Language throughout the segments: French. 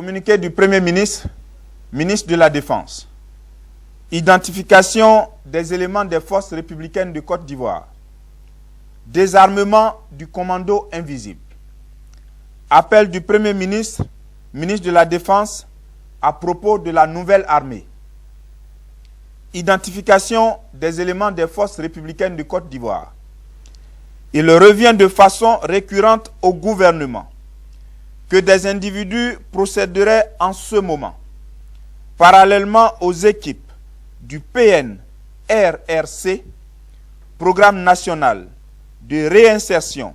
Communiqué du Premier ministre, ministre de la Défense. Identification des éléments des forces républicaines de Côte d'Ivoire. Désarmement du commando invisible. Appel du Premier ministre, ministre de la Défense, à propos de la nouvelle armée. Identification des éléments des forces républicaines de Côte d'Ivoire. Il revient de façon récurrente au gouvernement que des individus procéderaient en ce moment, parallèlement aux équipes du PNRRC, Programme national de réinsertion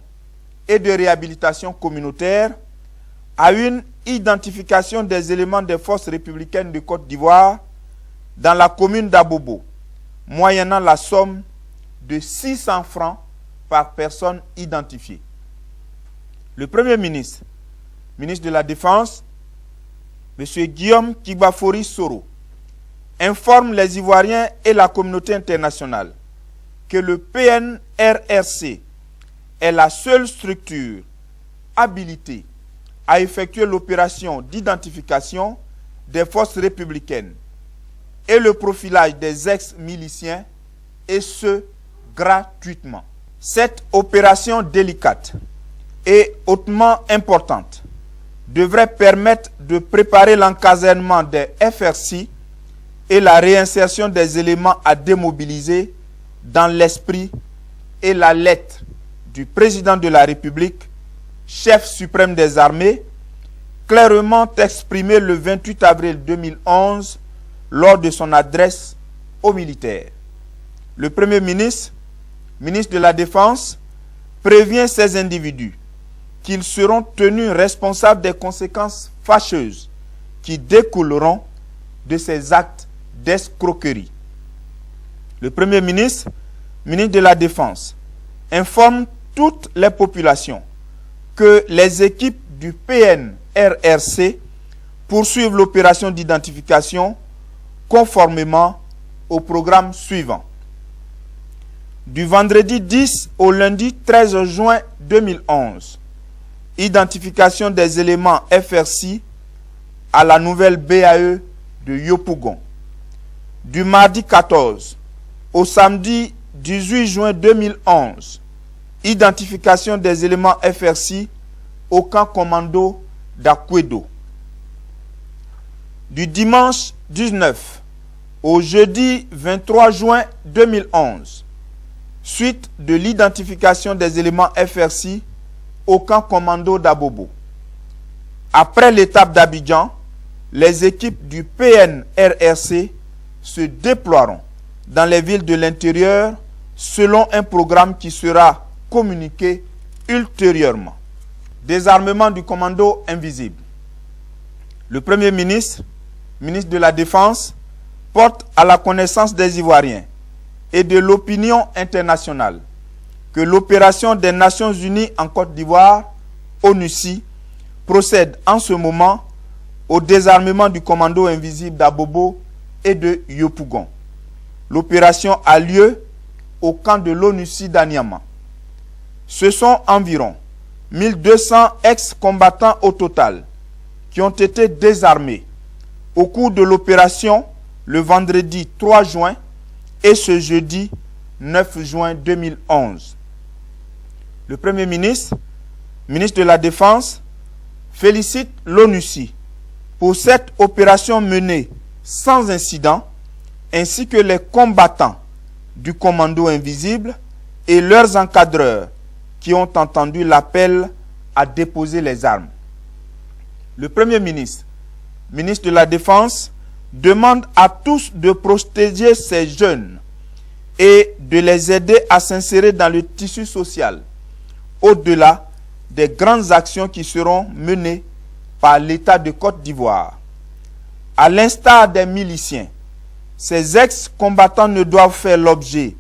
et de réhabilitation communautaire, à une identification des éléments des forces républicaines de Côte d'Ivoire dans la commune d'Abobo, moyennant la somme de 600 francs par personne identifiée. Le Premier ministre, ministre de la Défense, M. Guillaume Kibafori Soro, informe les Ivoiriens et la communauté internationale que le PNRRC est la seule structure habilitée à effectuer l'opération d'identification des forces républicaines et le profilage des ex-miliciens, et ce, gratuitement. Cette opération délicate et hautement importante devrait permettre de préparer l'encadrement des FRC et la réinsertion des éléments à démobiliser dans l'esprit et la lettre du président de la République, chef suprême des armées, clairement exprimée le 28 avril 2011 lors de son adresse aux militaires. Le Premier ministre, ministre de la Défense, prévient ces individus qu'ils seront tenus responsables des conséquences fâcheuses qui découleront de ces actes d'escroquerie. Le Premier ministre, ministre de la Défense, informe toutes les populations que les équipes du PNRRC poursuivent l'opération d'identification conformément au programme suivant. Du vendredi 10 au lundi 13 juin 2011, identification des éléments FRC à la nouvelle BAE de Yopougon. Du mardi 14 au samedi 18 juin 2011, identification des éléments FRC au camp commando d'Akwedo. Du dimanche 19 au jeudi 23 juin 2011, suite de l'identification des éléments FRC au camp commando d'Abobo. Après l'étape d'Abidjan, les équipes du PNRRC se déploieront dans les villes de l'intérieur selon un programme qui sera communiqué ultérieurement. Désarmement du commando invisible. Le Premier ministre, ministre de la Défense, porte à la connaissance des Ivoiriens et de l'opinion internationale que l'opération des Nations Unies en Côte d'Ivoire, ONUCI, procède en ce moment au désarmement du commando invisible d'Abobo et de Yopougon. L'opération a lieu au camp de l'ONUCI d'Aniama. Ce sont environ 1200 ex-combattants au total qui ont été désarmés au cours de l'opération le vendredi 3 juin et ce jeudi 9 juin 2011. Le Premier ministre, ministre de la Défense, félicite l'ONUCI pour cette opération menée sans incident, ainsi que les combattants du commando invisible et leurs encadreurs qui ont entendu l'appel à déposer les armes. Le Premier ministre, ministre de la Défense, demande à tous de protéger ces jeunes et de les aider à s'insérer dans le tissu social, au-delà des grandes actions qui seront menées par l'État de Côte d'Ivoire. À l'instar des miliciens, ces ex-combattants ne doivent faire l'objet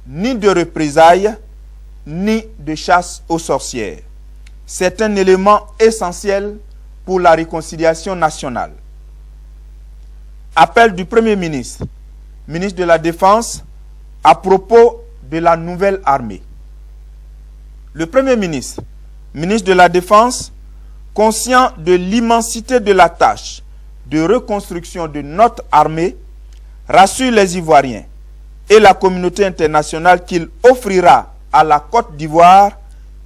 ni de représailles, ni de chasse aux sorcières. C'est un élément essentiel pour la réconciliation nationale. Appel du Premier ministre, ministre de la Défense, à propos de la nouvelle armée. Le Premier ministre, ministre de la Défense, conscient de l'immensité de la tâche de reconstruction de notre armée, rassure les Ivoiriens et la communauté internationale qu'il offrira à la Côte d'Ivoire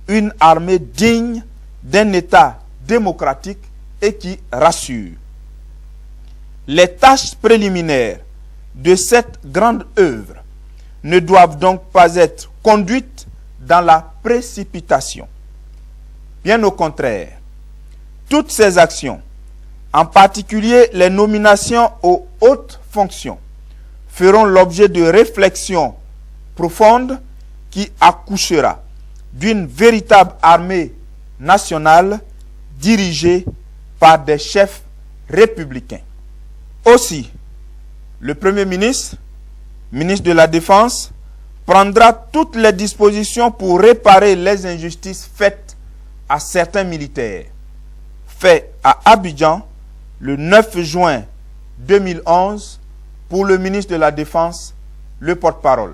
une armée digne d'un État démocratique et qui rassure. Les tâches préliminaires de cette grande œuvre ne doivent donc pas être conduites dans la précipitation. Bien au contraire, toutes ces actions, en particulier les nominations aux hautes fonctions, feront l'objet de réflexions profondes qui accouchera d'une véritable armée nationale dirigée par des chefs républicains. Aussi, le Premier ministre, ministre de la Défense, prendra toutes les dispositions pour réparer les injustices faites à certains militaires. Fait à Abidjan le 9 juin 2011 pour le ministre de la Défense, le porte-parole.